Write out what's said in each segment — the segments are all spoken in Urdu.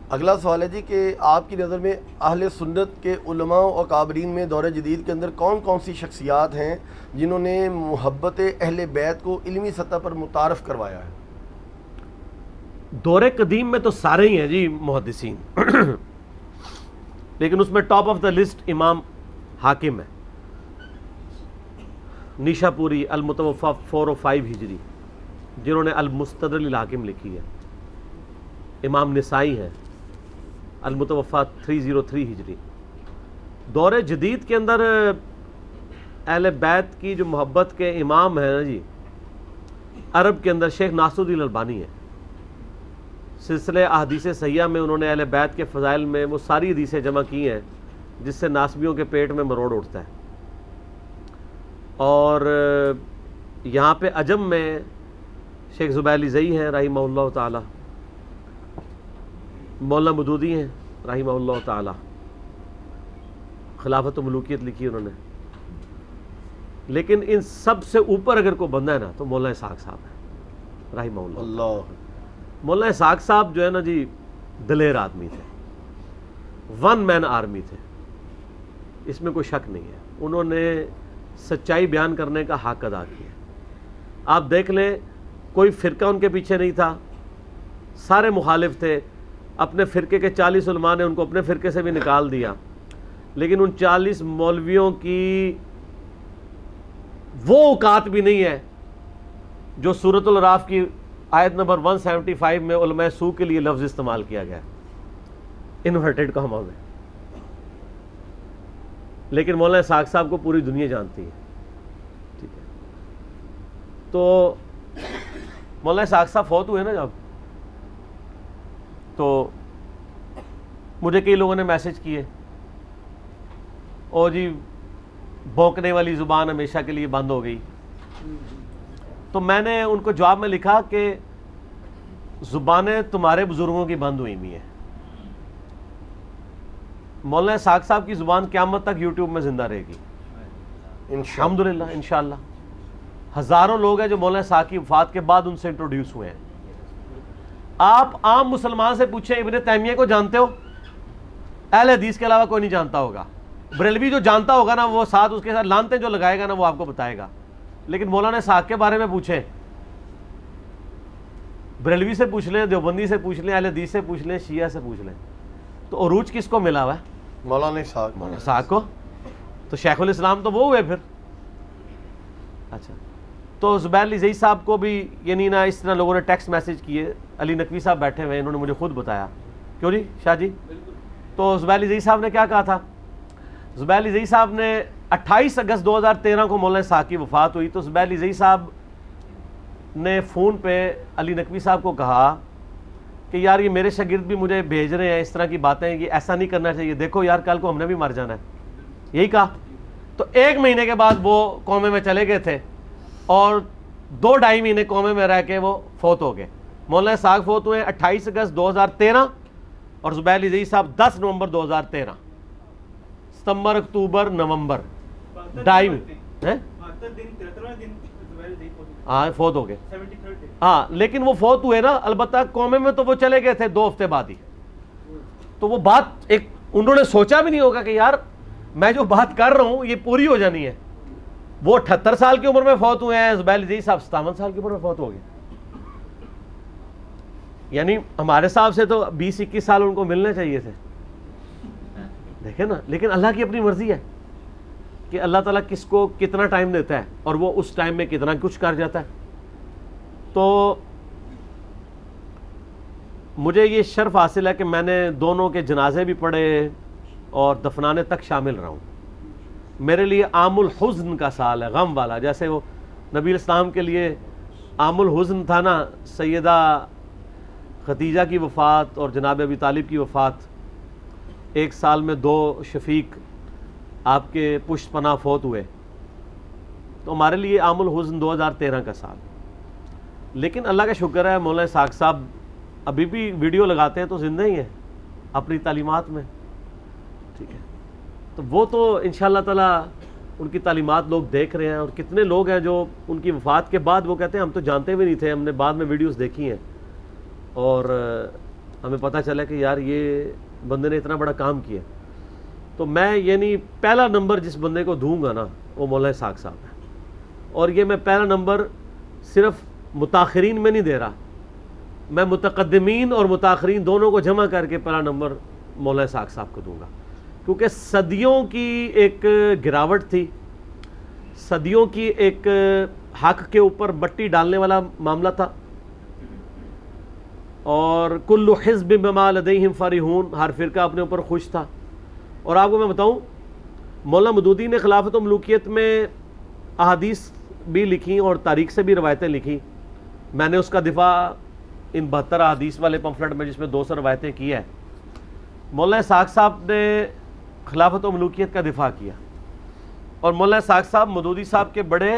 اگلا سوال ہے جی کہ آپ کی نظر میں اہل سنت کے علماء و اکابرین میں دور جدید کے اندر کون کون سی شخصیات ہیں جنہوں نے محبت اہل بیت کو علمی سطح پر متعارف کروایا ہے؟ دور قدیم میں تو سارے ہی ہیں جی محدثین لیکن اس میں ٹاپ آف دا لسٹ امام حاکم ہے، نیشا پوری المتوفا 405 ہجری، جنہوں نے المستدرک للحاکم لکھی ہے۔ امام نسائی ہیں المتوفا 303 ہجری۔ دور جدید کے اندر اہل بیت کی جو محبت کے امام ہیں نا جی، عرب کے اندر شیخ ناصر الدین البانی ہے۔ سلسلہ احادیث صحیحہ میں انہوں نے اہل بیت کے فضائل میں وہ ساری حدیثیں جمع کی ہیں جس سے ناسبیوں کے پیٹ میں مروڑ اٹھتا ہے۔ اور یہاں پہ عجم میں شیخ زبیلی زئی ہیں رحمہ اللہ تعالی، مولانا مودودی ہیں رحمہ اللہ تعالی، خلافت و ملوکیت لکھی انہوں نے۔ لیکن ان سب سے اوپر اگر کوئی بندہ ہے نا تو مولانا اسحاق صاحب ہے رحمہ اللہ۔ مولانا اسحاق صاحب جو ہے نا جی دلیر آدمی تھے، ون مین آرمی تھے، اس میں کوئی شک نہیں ہے۔ انہوں نے سچائی بیان کرنے کا حق ادا کیا۔ آپ دیکھ لیں کوئی فرقہ ان کے پیچھے نہیں تھا، سارے مخالف تھے۔ اپنے فرقے کے 40 علماء نے ان کو اپنے فرقے سے بھی نکال دیا، لیکن ان 40 مولویوں کی وہ اوقات بھی نہیں ہے جو سورۃ الاعراف کی آیت نمبر 175 میں علماء سو کے لیے لفظ استعمال کیا گیا انورٹڈ کاما میں، لیکن مولانا اسحاق صاحب کو پوری دنیا جانتی ہے۔ ٹھیک ہے، تو مولانا اسحاق صاحب فوت ہوئے نا جب، تو مجھے کئی لوگوں نے میسج کیے، اور جی بھونکنے والی زبان ہمیشہ کے لیے بند ہو گئی۔ تو میں نے ان کو جواب میں لکھا کہ زبانیں تمہارے بزرگوں کی بند ہوئی ہوئی ہیں، مولانا اسحاق صاحب کی زبان قیامت تک یوٹیوب میں زندہ رہے گی الحمدللہ انشاءاللہ۔ ہزاروں لوگ ہیں جو مولانا اسحاق کی وفات کے بعد ان سے انٹروڈیوس ہوئے ہیں۔ آپ عام مسلمان سے پوچھیں ابن تیمیہ کو جانتے ہو؟ اہل حدیث کے علاوہ کوئی نہیں جانتا ہوگا۔ بریلوی جو جانتا ہوگا نا وہ ساتھ اس کے ساتھ لانتیں جو لگائے گا نا وہ آپ کو بتائے گا، لیکن مولانا اسحاق کے بارے میں پوچھیں، بریلوی سے پوچھ لیں، دیوبندی سے پوچھ لیں، اہل حدیث سے پوچھ لیں، شیعہ سے پوچھ لیں، تو عروج کس کو ملا ہوا ہے؟ مولانا اسحاق کو۔ تو شیخ الاسلام تو وہ ہوئے پھر۔ اچھا، تو زبیر علی زئی صاحب کو بھی یعنی نا اس طرح لوگوں نے ٹیکسٹ میسج کیے، علی نقوی صاحب بیٹھے ہوئے، انہوں نے مجھے خود بتایا۔ کیوں جی شاہ جی؟ تو زبیر علی زئی صاحب نے کیا کہا تھا؟ زبیر علی زئی صاحب نے 28 اگست 2013 کو مولانا اسحاق کی وفات ہوئی، تو زبیر علی زئی صاحب نے فون پہ علی نقوی صاحب کو کہا کہ یار یہ میرے شاگرد بھی مجھے بھیج رہے ہیں اس طرح کی باتیں، یہ ایسا نہیں کرنا چاہیے، دیکھو یار کل کو ہم نے بھی مر جانا ہے، یہی کہا۔ تو 1 مہینے کے بعد وہ قومے میں چلے گئے تھے، اور 2-2.5 مہینے قومے میں رہ کے وہ فوت ہو گئے۔ مولانا اسحاق فوت ہوئے 28 اگست 2013 اور زبیر علی زئی صاحب 10 نومبر 2013، ستمبر اکتوبر نومبر 2.5 ہاں فوت ہو گئے۔ ہاں لیکن وہ فوت ہوئے نا، البتہ قومے میں تو وہ چلے گئے تھے 2 ہفتے بعد ہی۔ تو وہ بات ایک انہوں نے سوچا بھی نہیں ہوگا کہ یار میں جو بات کر رہا ہوں یہ پوری ہو جانی ہے۔ وہ 78 سال کی عمر میں فوت ہوئے ہیں، زبیر علی زئی صاحب 57 سال کی عمر میں فوت ہو گئے، یعنی ہمارے حساب سے تو 20-21 سال ان کو ملنے چاہیے تھے، دیکھیں نا۔ لیکن اللہ کی اپنی مرضی ہے کہ اللہ تعالیٰ کس کو کتنا ٹائم دیتا ہے اور وہ اس ٹائم میں کتنا کچھ کر جاتا ہے۔ تو مجھے یہ شرف حاصل ہے کہ میں نے دونوں کے جنازے بھی پڑھے اور دفنانے تک شامل رہا ہوں۔ میرے لیے عام الحزن کا سال ہے، غم والا، جیسے وہ نبی الاسلام کے لیے عام الحزن تھا نا، سیدہ خدیجہ کی وفات اور جناب ابی طالب کی وفات، 1 سال میں 2 شفیق آپ کے پشت پناہ فوت ہوئے، تو ہمارے لیے عام الحزن 2013 کا سال۔ لیکن اللہ کا شکر ہے مولانا اسحاق صاحب ابھی بھی ویڈیو لگاتے ہیں تو زندہ ہی ہیں اپنی تعلیمات میں، ٹھیک ہے۔ تو وہ تو انشاءاللہ تعالیٰ ان کی تعلیمات لوگ دیکھ رہے ہیں، اور کتنے لوگ ہیں جو ان کی وفات کے بعد وہ کہتے ہیں ہم تو جانتے بھی نہیں تھے، ہم نے بعد میں ویڈیوز دیکھی ہیں، اور ہمیں پتہ چلا کہ یار یہ بندے نے اتنا بڑا کام کیا. تو میں یعنی پہلا نمبر جس بندے کو دوں گا نا وہ مولانا اسحاق صاحب ہے. اور یہ میں پہلا نمبر صرف متاخرین میں نہیں دے رہا, میں متقدمین اور متاخرین دونوں کو جمع کر کے پہلا نمبر مولانا اسحاق صاحب کو دوں گا. کیونکہ صدیوں کی ایک گراوٹ تھی, صدیوں کی ایک حق کے اوپر مٹی ڈالنے والا معاملہ تھا, اور کل حزب بما لدیہم فرحون, ہر فرقہ اپنے اوپر خوش تھا. اور آپ کو میں بتاؤں, مولانا مودودی نے خلافت و ملوکیت میں احادیث بھی لکھی اور تاریخ سے بھی روایتیں لکھی. میں نے اس کا دفاع ان 72 احادیث والے پمفلٹ میں جس میں 200 روایتیں کی ہے. مولانا اسحاق صاحب نے خلافت و ملوکیت کا دفاع کیا, اور مولانا اسحاق صاحب مودودی صاحب کے بڑے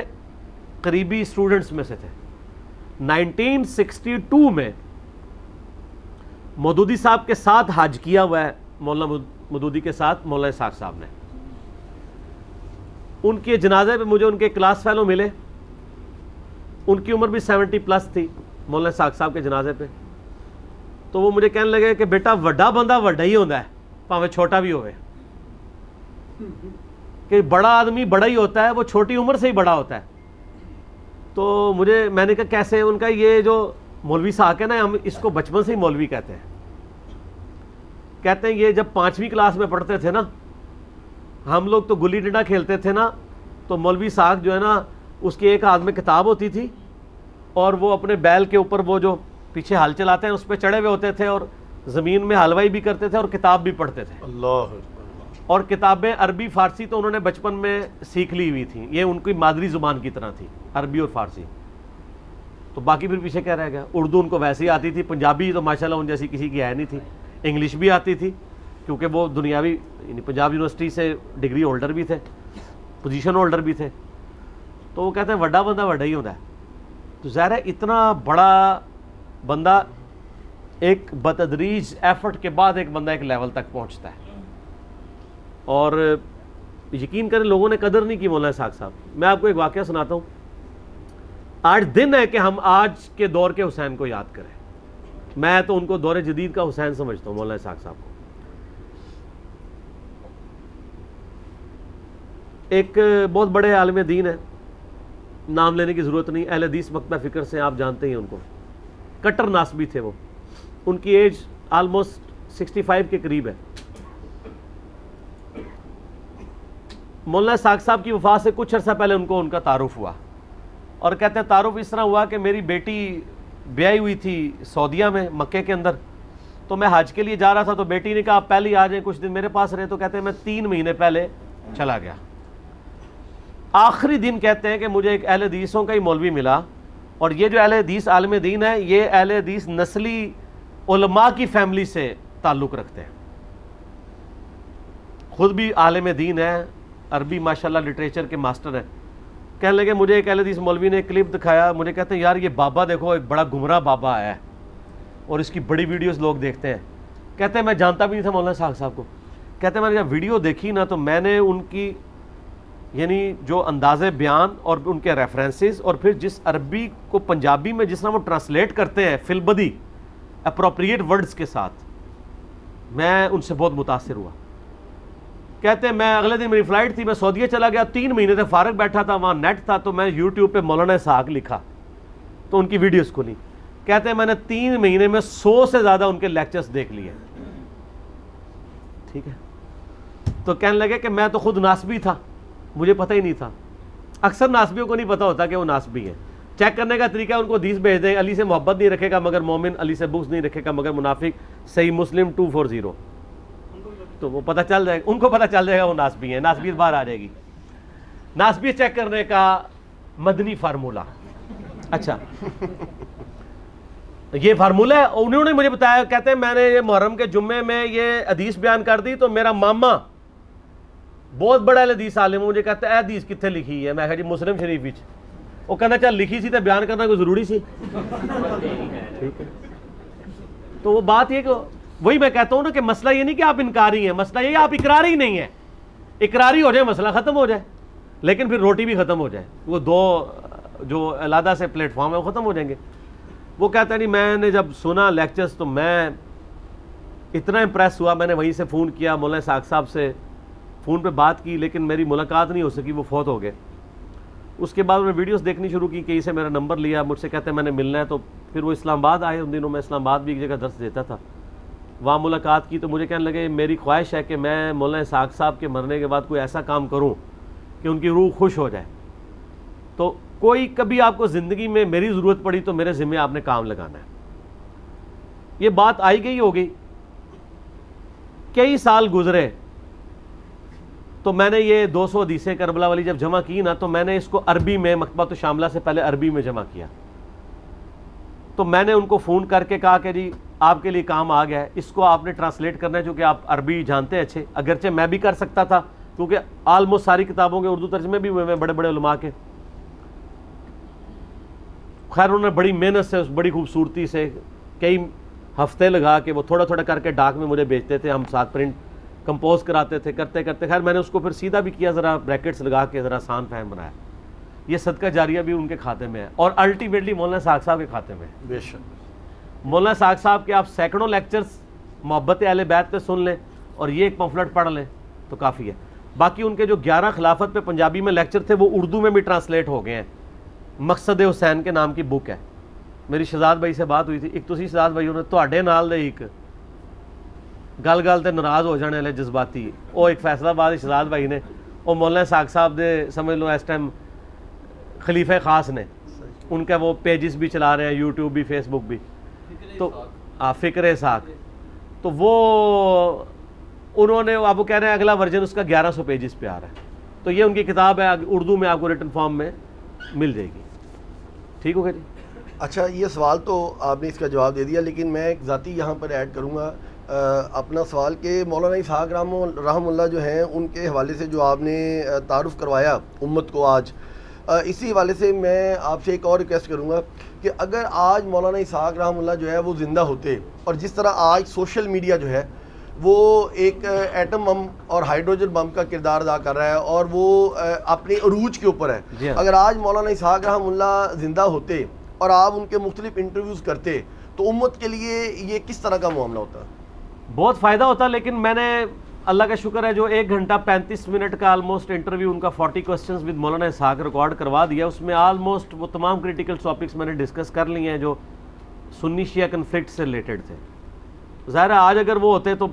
قریبی اسٹوڈنٹس میں سے تھے. 1962 میں مودودی صاحب کے ساتھ حج کیا ہوا ہے مولانا مودودی کے ساتھ مولانا اسحاق صاحب نے. ان کے جنازے پہ مجھے ان کے کلاس فیلو ملے, ان کی عمر بھی 70+ تھی مولانا اسحاق صاحب کے جنازے پہ. تو وہ مجھے کہنے لگے کہ بیٹا وڈا بندہ وڈا ہی ہوتا ہے, پاویں چھوٹا بھی ہوئے, کہ بڑا آدمی بڑا ہی ہوتا ہے, وہ چھوٹی عمر سے ہی بڑا ہوتا ہے. تو میں نے کہا کیسے؟ ان کا یہ جو مولوی صاحب ہے نا, ہم اس کو بچپن سے ہی مولوی کہتے ہیں. کہتے ہیں یہ جب 5ویں کلاس میں پڑھتے تھے نا, ہم لوگ تو گلی ڈنڈا کھیلتے تھے نا, تو مولوی صاحب جو ہے نا اس کے ایک ہاتھ میں کتاب ہوتی تھی, اور وہ اپنے بیل کے اوپر وہ جو پیچھے ہل چلاتے ہیں اس پہ چڑھے ہوئے ہوتے تھے, اور زمین میں حلوائی بھی کرتے تھے اور کتاب بھی پڑھتے تھے. اللہ. اور کتابیں عربی فارسی تو انہوں نے بچپن میں سیکھ لی ہوئی تھیں, یہ ان کی مادری زبان کی طرح تھی عربی اور فارسی. تو باقی پھر پیچھے کیا رہ گیا؟ اردو ان کو ویسے ہی آتی تھی, پنجابی تو ماشاءاللہ ان جیسی کسی کی ہے نہیں تھی, انگلش بھی آتی تھی کیونکہ وہ دنیاوی یعنی پنجاب یونیورسٹی سے ڈگری ہولڈر بھی تھے, پوزیشن ہولڈر بھی تھے. تو وہ کہتے ہیں وڈا بندہ وڈا ہی ہوتا ہے. تو ظاہر ہے اتنا بڑا بندہ ایک بتدریج ایفرٹ کے بعد ایک بندہ ایک لیول تک پہنچتا ہے, اور یقین کریں لوگوں نے قدر نہیں کی مولانا اسحاق صاحب. میں آپ کو ایک واقعہ سناتا ہوں. آج دن ہے کہ ہم آج کے دور کے حسین کو یاد کریں. میں تو ان کو دور جدید کا حسین سمجھتا ہوں مولانا اسحاق صاحب کو. ایک بہت بڑے عالم دین ہے, نام لینے کی ضرورت نہیں, اہل حدیث مکتبہ فکر سے آپ جانتے ہیں ان کو, کٹر ناسبی تھے وہ. ان کی ایج آلموسٹ 65 کے قریب ہے. مولانا اسحاق صاحب کی وفات سے کچھ عرصہ پہلے ان کا تعارف ہوا, اور کہتے ہیں تعارف اس طرح ہوا کہ میری بیٹی بیائی ہوئی تھی سعودیہ میں مکے کے اندر, تو میں حج کے لیے جا رہا تھا, تو بیٹی نے کہا آپ پہلے ہی آ جائیں, کچھ دن میرے پاس رہے. تو کہتے ہیں میں 3 مہینے پہلے چلا گیا. آخری دن کہتے ہیں کہ مجھے ایک اہل حدیثوں کا ہی مولوی ملا, اور یہ جو اہل حدیث عالم دین ہے یہ اہل حدیث نسلی علماء کی فیملی سے تعلق رکھتے ہیں, خود بھی عالم دین ہے, عربی ماشاءاللہ لٹریچر کے ماسٹر ہیں. کہنے لگے مجھے ایک اہل حدیث مولوی نے کلپ دکھایا, مجھے کہتے ہیں یار یہ بابا دیکھو ایک بڑا گمراہ بابا آیا ہے, اور اس کی بڑی ویڈیوز لوگ دیکھتے ہیں. کہتے ہیں میں جانتا بھی نہیں تھا مولانا اسحاق صاحب کو. کہتے ہیں میں نے جب ویڈیو دیکھی نا تو میں نے ان کی یعنی جو انداز بیان اور ان کے ریفرنسز, اور پھر جس عربی کو پنجابی میں جس طرح وہ ٹرانسلیٹ کرتے ہیں فی البدی اپروپریٹ ورڈز کے ساتھ, میں ان سے بہت متاثر ہوا. کہتے ہیں میں اگلے دن میری فلائٹ تھی, میں سعودیہ چلا گیا, 3 مہینے سے فارغ بیٹھا تھا, وہاں نیٹ تھا, تو میں یوٹیوب پہ مولانا اسحاق لکھا تو ان کی ویڈیوز کھلی. کہتے ہیں میں نے 3 مہینے میں 100 سے زیادہ ان کے لیکچرز دیکھ لیے. ٹھیک ہے, تو کہنے لگے کہ میں تو خود ناسبی تھا, مجھے پتہ ہی نہیں تھا. اکثر ناسبیوں کو نہیں پتہ ہوتا کہ وہ ناسبی ہیں. چیک کرنے کا طریقہ ان کو حدیث بھیج دیں, علی سے محبت نہیں رکھے گا مگر مومن, علی سے بغض نہیں رکھے گا مگر منافق, صحیح مسلم 240, تو وہ پتہ چل جائے گا, ان کو پتہ چل جائے گا وہ ناسبی ہیں. ناسبیت باہر آ جائے گی. ناسبی چیک کرنے کا مدنی فارمولہ. اچھا یہ فارمولہ ہے, انہوں نے مجھے بتایا. کہتے ہیں میں نے یہ محرم کے جمعے میں یہ حدیث بیان کر دی, تو میرا ماما بہت بڑا حدیث عالم مجھے کہتا ہے اے حدیث کتنے لکھی ہے. میں کہا جی مسلم شریف وچ. وہ کہنا چل لکھی سی تو بیان کرنا کوئی ضروری سی. ٹھیک ہے, تو وہ بات یہ کہ وہی میں کہتا ہوں نا کہ مسئلہ یہ نہیں کہ آپ انکاری ہیں, مسئلہ یہ آپ اقراری نہیں ہیں. اقراری ہو جائے مسئلہ ختم ہو جائے, لیکن پھر روٹی بھی ختم ہو جائے, وہ 2 جو علیحدہ سے پلیٹ فارم ہے وہ ختم ہو جائیں گے. وہ کہتا ہے نہیں میں نے جب سنا لیکچرز تو میں اتنا امپریس ہوا, میں نے وہیں سے فون کیا مولانا اسحاق صاحب سے, فون پہ بات کی, لیکن میری ملاقات نہیں ہو سکی, وہ فوت ہو گئے. اس کے بعد انہوں نے ویڈیوز دیکھنی شروع کی, کہیں سے میرا نمبر لیا, مجھ سے کہتے ہیں میں نے ملنا ہے. تو پھر وہ اسلام آباد آئے, ان دنوں میں اسلام آباد بھی ایک جگہ درس دیتا تھا, وہاں ملاقات کی. تو مجھے کہنے لگے میری خواہش ہے کہ میں مولانا اسحاق صاحب کے مرنے کے بعد کوئی ایسا کام کروں کہ ان کی روح خوش ہو جائے. تو کوئی کبھی آپ کو زندگی میں میری ضرورت پڑی تو میرے ذمہ آپ نے کام لگانا ہے. یہ بات آئی گئی ہو گئی, کئی سال گزرے, تو میں نے یہ 200 حدیثیں کربلا والی جب جمع کی نا, تو میں نے اس کو عربی میں, مکتبۃ الشاملہ سے پہلے عربی میں جمع کیا. تو میں نے ان کو فون کر کے کہا کہ جی آپ کے لیے کام آ گیا ہے, اس کو آپ نے ٹرانسلیٹ کرنا ہے, چونکہ آپ عربی جانتے ہیں اچھے, اگرچہ میں بھی کر سکتا تھا کیونکہ آلموسٹ ساری کتابوں کے اردو ترجمے بھی ہوئے ہیں بڑے بڑے علماء کے. خیر انہوں نے بڑی محنت سے, بڑی خوبصورتی سے, کئی ہفتے لگا کے وہ تھوڑا تھوڑا کر کے ڈاک میں مجھے بھیجتے تھے, ہم ساتھ پرنٹ کمپوز کراتے تھے, کرتے کرتے خیر میں نے اس کو پھر سیدھا بھی کیا, ذرا بریکٹس لگا کے ذرا آسان فہم بنایا. یہ صدقہ جاریہ بھی ان کے کھاتے میں ہے, اور الٹیمیٹلی مولانا اسحاق صاحب کے کھاتے میں ہے. بے شک. مولانا اسحاق صاحب کے آپ سینکڑوں لیکچرز محبت اہل بیت پہ سن لیں, اور یہ ایک پمفلٹ پڑھ لیں تو کافی ہے. باقی ان کے جو 11 خلافت پہ پنجابی میں لیکچر تھے وہ اردو میں بھی ٹرانسلیٹ ہو گئے ہیں. مقصد حسین کے نام کی بک ہے. میری شہزاد بھائی سے بات ہوئی تھی, ایک تسی شہزاد بھائی نے تواڈے نال دے ایک گل گل تے ناراض ہو جانے والے جذباتی, وہ ایک فیصلہ آباد شہزاد بھائی نے, وہ مولانا اسحاق صاحب دے سمجھ لو اس ٹائم خلیفہ خاص نے, ان کا وہ پیجز بھی چلا رہے ہیں, یوٹیوب بھی, فیس بک بھی. تو فکر اسحاق, تو وہ انہوں نے, اب وہ کہہ رہے ہیں اگلا ورژن اس کا 1100 پیجز پہ آ رہا ہے. تو یہ ان کی کتاب ہے, اردو میں آپ کو ریٹن فارم میں مل جائے گی. ٹھیک ہو گیا جی. اچھا, یہ سوال تو آپ نے اس کا جواب دے دیا, لیکن میں ایک ذاتی یہاں پر ایڈ کروں گا اپنا سوال کہ مولانا اسحاق رحم اللہ جو ہیں, ان کے حوالے سے جو آپ نے تعارف کروایا امت کو آج, اسی حوالے سے میں آپ سے ایک اور ریکویسٹ کروں گا کہ اگر آج مولانا اسحاق رحم اللہ جو ہے وہ زندہ ہوتے, اور جس طرح آج سوشل میڈیا جو ہے وہ ایک ایٹم بم اور ہائیڈروجن بم کا کردار ادا کر رہا ہے, اور وہ اپنے عروج کے اوپر ہے, اگر آج مولانا اسحاق رحم اللہ زندہ ہوتے اور آپ ان کے مختلف انٹرویوز کرتے تو امت کے لیے یہ کس طرح کا معاملہ ہوتا؟ بہت فائدہ ہوتا, لیکن میں نے اللہ کا شکر ہے جو 1 گھنٹہ 35 منٹ کا آلموسٹ انٹرویو ان کا 40 questions with Maulana Ishaq record کروا دیا. اس میں آلموسٹ وہ تمام کریٹیکل ٹاپکس میں نے ڈسکس کر لیے ہیں جو سنی شیعہ کنفلکٹ سے ریلیٹڈ تھے. ظاہر ہے آج اگر وہ ہوتے تو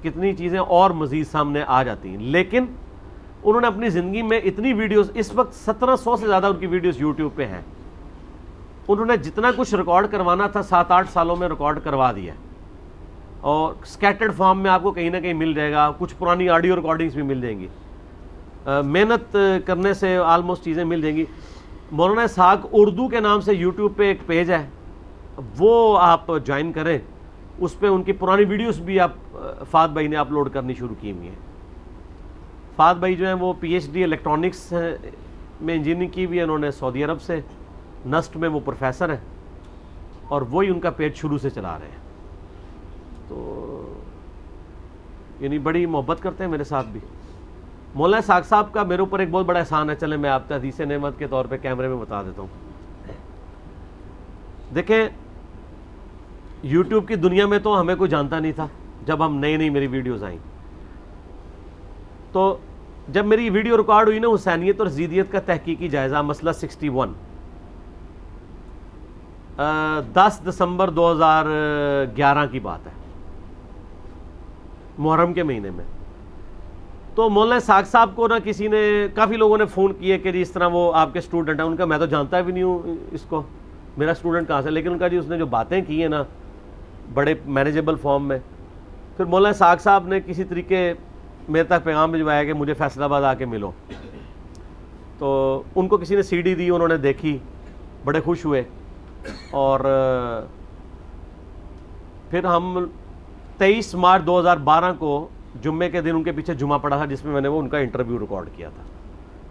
کتنی چیزیں اور مزید سامنے آ جاتی ہیں, لیکن انہوں نے اپنی زندگی میں اتنی ویڈیوز, اس وقت 1700 سے زیادہ ان کی ویڈیوز یوٹیوب پہ ہیں, انہوں نے جتنا کچھ ریکارڈ کروانا تھا 7-8 سالوں میں ریکارڈ کروا دیا, اور سکیٹرڈ فارم میں آپ کو کہیں نہ کہیں مل جائے گا, کچھ پرانی آڈیو ریکارڈنگز بھی مل جائیں گی, محنت کرنے سے آلموسٹ چیزیں مل جائیں گی. مولانا اسحاق اردو کے نام سے یوٹیوب پہ ایک پیج ہے, وہ آپ جوائن کریں, اس پہ ان کی پرانی ویڈیوز بھی آپ فہد بھائی نے اپلوڈ کرنی شروع کی ہوئی ہیں. فہد بھائی جو ہیں وہ PhD الیکٹرانکس میں انجینئرنگ کی ہوئی ہے انہوں نے سعودی عرب سے, نسٹ میں وہ پروفیسر ہیں, اور وہی ان کا پیج شروع سے چلا رہے ہیں. تو یعنی بڑی محبت کرتے ہیں میرے ساتھ بھی. مولانا اسحاق صاحب کا میرے اوپر ایک بہت بڑا احسان ہے, چلیں میں آپ کو حدیث نعمت کے طور پہ کیمرے میں بتا دیتا ہوں. دیکھیں یوٹیوب کی دنیا میں تو ہمیں کوئی جانتا نہیں تھا جب ہم نئی میری ویڈیوز آئیں, تو جب میری ویڈیو ریکارڈ ہوئی نا حسینیت اور زیدیت کا تحقیقی جائزہ مسئلہ 61, 10 دسمبر 2011 کی بات ہے, محرم کے مہینے میں. تو مولانا اسحاق صاحب کو نا کسی نے, کافی لوگوں نے فون کیے کہ جی اس طرح وہ آپ کے اسٹوڈنٹ ہیں. ان کا میں تو جانتا بھی نہیں ہوں اس کو, میرا اسٹوڈنٹ کہاں سے, لیکن ان کا جی اس نے جو باتیں کی ہیں نا بڑے مینیجیبل فارم میں. پھر مولانا اسحاق صاحب نے کسی طریقے میرے تک پیغام بھجوایا کہ مجھے فیصل آباد آ کے ملو. تو ان کو کسی نے CD دی, انہوں نے دیکھی, بڑے خوش ہوئے, اور پھر ہم 23 مارچ 2012 کو جمعے کے دن ان کے پیچھے جمعہ پڑا تھا جس میں نے وہ ان کا انٹرویو ریکارڈ کیا تھا.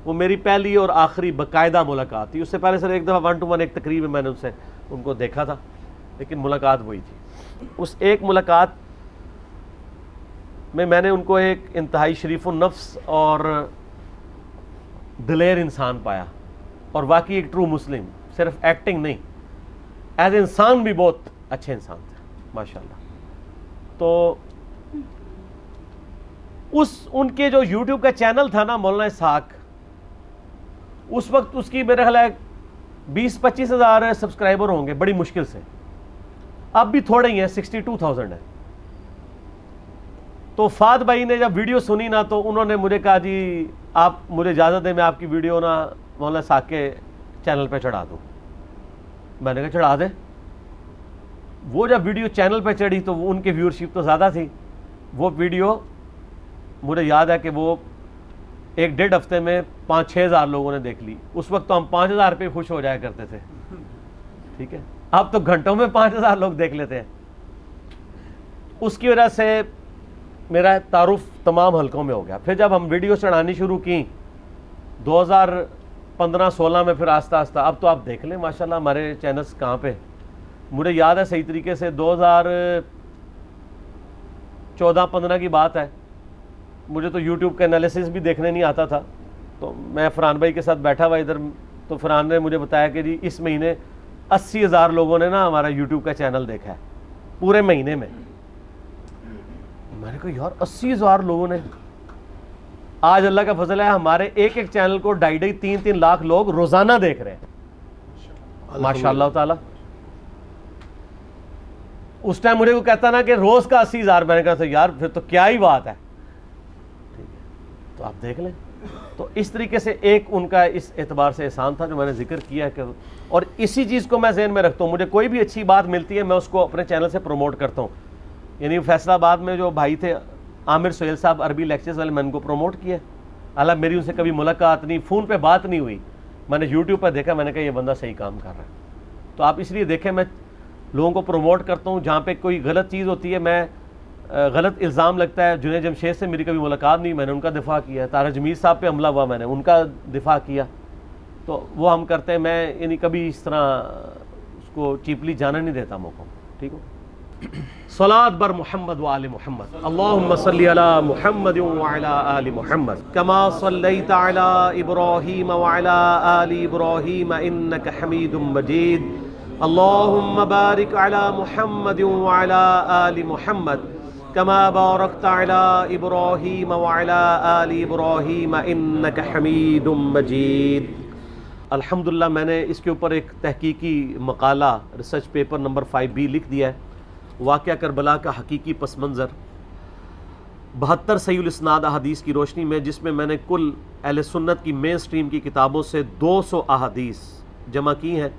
وہ میری پہلی اور آخری باقاعدہ ملاقات تھی. اس سے پہلے سر ایک دفعہ 1 to 1 ایک تقریب میں میں نے ان کو دیکھا تھا, لیکن ملاقات وہی تھی. اس ایک ملاقات میں نے ان کو ایک انتہائی شریف النفس اور دلیر انسان پایا, اور واقعی ایک ٹرو مسلم, صرف ایکٹنگ نہیں, ایز انسان بھی بہت اچھے انسان تھے ماشاءاللہ. تو تو ان کے جو یوٹیوب کا چینل تھا نا مولانا اسحاق، اس وقت اس کی میرے خیال ہے 20-25 ہزار سبسکرائبر ہوں گے بڑی مشکل سے، اب بھی تھوڑے ہی ہیں، 62,000 ہے۔ تو فہد بھائی نے جب ویڈیو سنی نا تو انہوں نے مجھے کہا جی آپ مجھے اجازت دیں میں آپ کی ویڈیو نا مولانا اسحاق کے چینل پہ چڑھا دوں۔ میں نے کہا چڑھا دے۔ وہ جب ویڈیو چینل پہ چڑھی تو ان کی ویورشپ تو زیادہ تھی، وہ ویڈیو مجھے یاد ہے کہ وہ 1-1.5 ہفتے میں 5-6 ہزار لوگوں نے دیکھ لی۔ اس وقت تو ہم 5,000 پہ خوش ہو جایا کرتے تھے، ٹھیک ہے، اب تو گھنٹوں میں 5,000 لوگ دیکھ لیتے ہیں۔ اس کی وجہ سے میرا تعارف تمام حلقوں میں ہو گیا۔ پھر جب ہم ویڈیو چڑھانی شروع کی 2015-16 میں، پھر آہستہ آہستہ اب تو آپ دیکھ لیں ماشاءاللہ ہمارے چینلز کہاں پہ۔ مجھے یاد ہے صحیح طریقے سے 2014-15 کی بات ہے، مجھے تو یوٹیوب کا انالیسس بھی دیکھنے نہیں آتا تھا، تو میں فرحان بھائی کے ساتھ بیٹھا ہوا ادھر، تو فرحان نے مجھے بتایا کہ جی اس مہینے 80,000 لوگوں نے نا ہمارا یوٹیوب کا چینل دیکھا ہے پورے مہینے میں۔ میں نے کہا یار 80,000 لوگوں نے۔ آج اللہ کا فضل ہے ہمارے ایک چینل کو 2.5-3 لاکھ لوگ روزانہ دیکھ رہے ہیں ماشاء اللہ تعالی۔ اس ٹائم مجھے وہ کہتا نا کہ روز کا 80,000، میں نے کہا تھا یار پھر تو کیا ہی بات ہے، ٹھیک ہے، تو آپ دیکھ لیں۔ تو اس طریقے سے ایک ان کا اس اعتبار سے احسان تھا جو میں نے ذکر کیا کہ، اور اسی چیز کو میں ذہن میں رکھتا ہوں، مجھے کوئی بھی اچھی بات ملتی ہے میں اس کو اپنے چینل سے پروموٹ کرتا ہوں۔ یعنی فیصل آباد میں جو بھائی تھے عامر سہیل صاحب عربی لیکچرز والے، میں ان کو پروموٹ کیا، حالانکہ میری ان سے کبھی ملاقات نہیں، فون پہ بات نہیں ہوئی، میں نے یوٹیوب پہ دیکھا، میں نے کہا یہ بندہ صحیح کام کر رہا ہے۔ تو آپ اس لیے دیکھیں میں لوگوں کو پروموٹ کرتا ہوں، جہاں پہ کوئی غلط چیز ہوتی ہے، میں غلط الزام لگتا ہے، جنید جمشید سے میری کبھی ملاقات نہیں، میں نے ان کا دفاع کیا، طارق جمیل صاحب پہ حملہ ہوا، میں نے ان کا دفاع کیا، تو وہ ہم کرتے ہیں، میں یعنی کبھی اس طرح اس کو چیپلی جانا نہیں دیتا موقع، ٹھیک ہو۔ صلاۃ بر محمد و آل محمد، اللہم صلی علی محمد و علی آل محمد کما صلیت علی ابراہیم و علی آل ابراہیم انک حمید مجید، اللہم بارک علی محمد و علی آل محمد کما بارکت علی ابراہیم و علی آل ابراہیم انک حمید مجید۔ الحمدللہ میں نے اس کے اوپر ایک تحقیقی مقالہ ریسرچ پیپر نمبر 5B لکھ دیا ہے، واقعہ کربلا کا حقیقی پس منظر، 72 صحیح الاسناد احادیث کی روشنی میں، جس میں میں نے کل اہل سنت کی مین سٹریم کی کتابوں سے 200 احادیث جمع کی ہیں،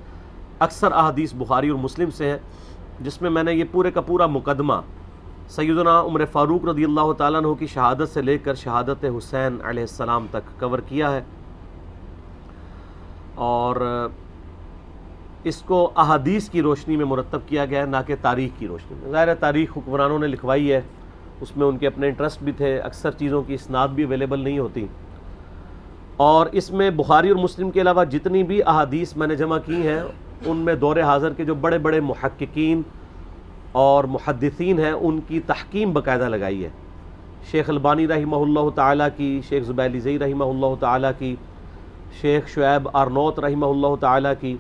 اکثر احادیث بخاری اور مسلم سے ہیں، جس میں میں نے یہ پورے کا پورا مقدمہ سیدنا عمر فاروق رضی اللہ تعالیٰ عنہ کی شہادت سے لے کر شہادت حسین علیہ السلام تک کور کیا ہے، اور اس کو احادیث کی روشنی میں مرتب کیا گیا ہے، نہ کہ تاریخ کی روشنی میں۔ ظاہر ہے تاریخ حکمرانوں نے لکھوائی ہے، اس میں ان کے اپنے انٹرسٹ بھی تھے، اکثر چیزوں کی اسناد بھی اویلیبل نہیں ہوتی، اور اس میں بخاری اور مسلم کے علاوہ جتنی بھی احادیث میں نے جمع کی ہیں ان میں دور حاضر کے جو بڑے بڑے محققین اور محدثین ہیں ان کی تحکیم باقاعدہ لگائی ہے، شیخ البانی رحمہ اللہ تعالیٰ کی، شیخ زبیلی زئی رحمہ اللہ تعالیٰ کی، شیخ شعیب آرنوت رحمہ اللہ تعالیٰ کی،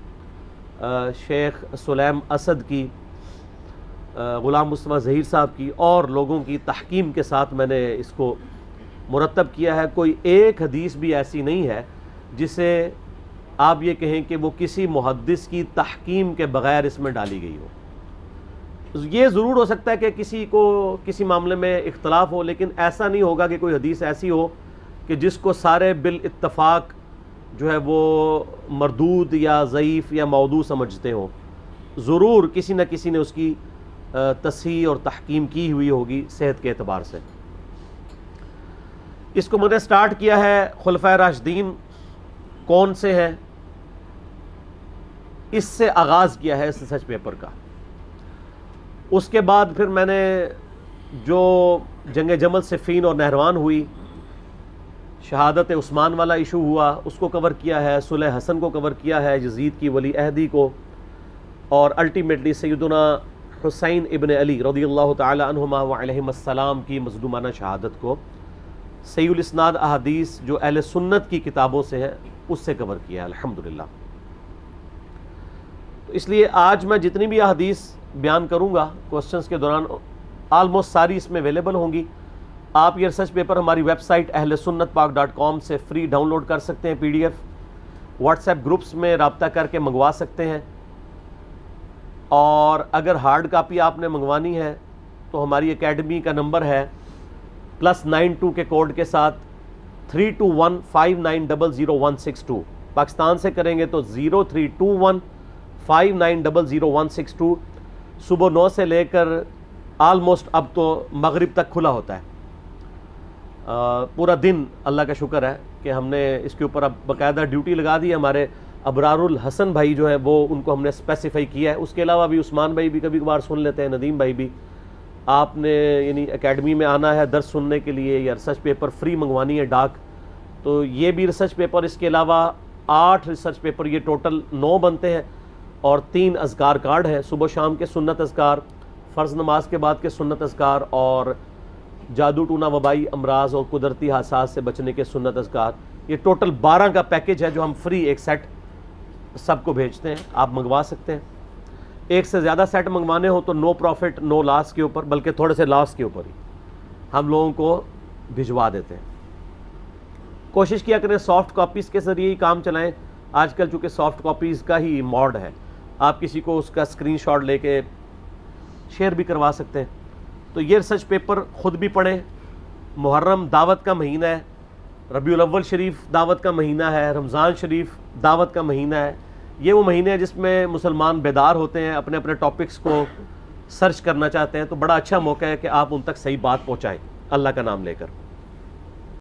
شیخ سلیم اسد کی، غلام مصطفیٰ ظہیر صاحب کی، اور لوگوں کی تحکیم کے ساتھ میں نے اس کو مرتب کیا ہے۔ کوئی ایک حدیث بھی ایسی نہیں ہے جسے آپ یہ کہیں کہ وہ کسی محدث کی تحکیم کے بغیر اس میں ڈالی گئی ہو۔ یہ ضرور ہو سکتا ہے کہ کسی کو کسی معاملے میں اختلاف ہو، لیکن ایسا نہیں ہوگا کہ کوئی حدیث ایسی ہو کہ جس کو سارے بالاتفاق جو ہے وہ مردود یا ضعیف یا موضوع سمجھتے ہوں، ضرور کسی نہ کسی نے اس کی تصحیح اور تحکیم کی ہوئی ہوگی صحت کے اعتبار سے۔ اس کو میں نے سٹارٹ کیا ہے خلفائے راشدین کون سے ہیں، اس سے آغاز کیا ہے اس ریسرچ پیپر کا۔ اس کے بعد پھر میں نے جو جنگ جمل صفین اور نہروان ہوئی، شہادت عثمان والا ایشو ہوا، اس کو کور کیا ہے، صلح حسن کو کور کیا ہے، یزید کی ولی عہدی کو، اور الٹیمیٹلی سیدنا حسین ابن علی رضی اللہ تعالی عنہما وعلیہم السلام کی مظلومانہ شہادت کو صحیح الاسناد احادیث جو اہل سنت کی کتابوں سے ہیں اس سے کور کیا ہے الحمدللہ۔ تو اس لیے آج میں جتنی بھی احادیث بیان کروں گا کوسچنز کے دوران آلموسٹ ساری اس میں اویلیبل ہوں گی. آپ یہ ریسرچ پیپر ہماری ویب سائٹ ahlsunnatpak.com سے فری ڈاؤن لوڈ کر سکتے ہیں, PDF, واٹس ایپ گروپس میں رابطہ کر کے منگوا سکتے ہیں. اور اگر ہارڈ کاپی آپ نے منگوانی ہے تو ہماری اکیڈمی کا نمبر ہے +92 کے کوڈ کے ساتھ 32159000162. پاکستان سے کریں گے تو 032159000162. صبح 9 سے لے کر آلموسٹ اب تو مغرب تک کھلا ہوتا ہے, پورا دن. اللہ کا شکر ہے کہ ہم نے اس کے اوپر اب باقاعدہ ڈیوٹی لگا دی ہے. ہمارے ابرار الحسن بھائی جو ہیں وہ ان کو ہم نے اسپیسیفائی کیا ہے. اس کے علاوہ بھی عثمان بھائی بھی کبھی کبھار سن لیتے ہیں, ندیم بھائی بھی. آپ نے یعنی اکیڈمی میں آنا ہے درس سننے کے لیے یا ریسرچ پیپر فری منگوانی ہے ڈاک, تو یہ بھی ریسرچ پیپر. اس کے علاوہ 8 ریسرچ پیپر, یہ ٹوٹل 9 بنتے ہیں, اور 3 اذکار کارڈ ہیں. صبح شام کے سنت اذکار, فرض نماز کے بعد کے سنت اذکار, اور جادو ٹونا وبائی امراض اور قدرتی حادثات سے بچنے کے سنت اذکار. یہ ٹوٹل 12 کا پیکج ہے جو ہم فری ایک سیٹ سب کو بھیجتے ہیں. آپ منگوا سکتے ہیں. ایک سے زیادہ سیٹ منگوانے ہو تو نو پروفٹ نو لاس کے اوپر, بلکہ تھوڑے سے لاس کے اوپر ہی ہم لوگوں کو بھجوا دیتے ہیں. کوشش کیا کریں سافٹ کاپیز کے ذریعے ہی کام چلائیں. آج کل چونکہ سافٹ کاپیز کا ہی موڈ ہے, آپ کسی کو اس کا اسکرین شاٹ لے کے شیئر بھی کروا سکتے ہیں. تو یہ ریسرچ پیپر خود بھی پڑھیں. محرم دعوت کا مہینہ ہے, ربیع الاول شریف دعوت کا مہینہ ہے, رمضان شریف دعوت کا مہینہ ہے. یہ وہ مہینے ہیں جس میں مسلمان بیدار ہوتے ہیں, اپنے اپنے ٹاپکس کو سرچ کرنا چاہتے ہیں. تو بڑا اچھا موقع ہے کہ آپ ان تک صحیح بات پہنچائیں اللہ کا نام لے کر.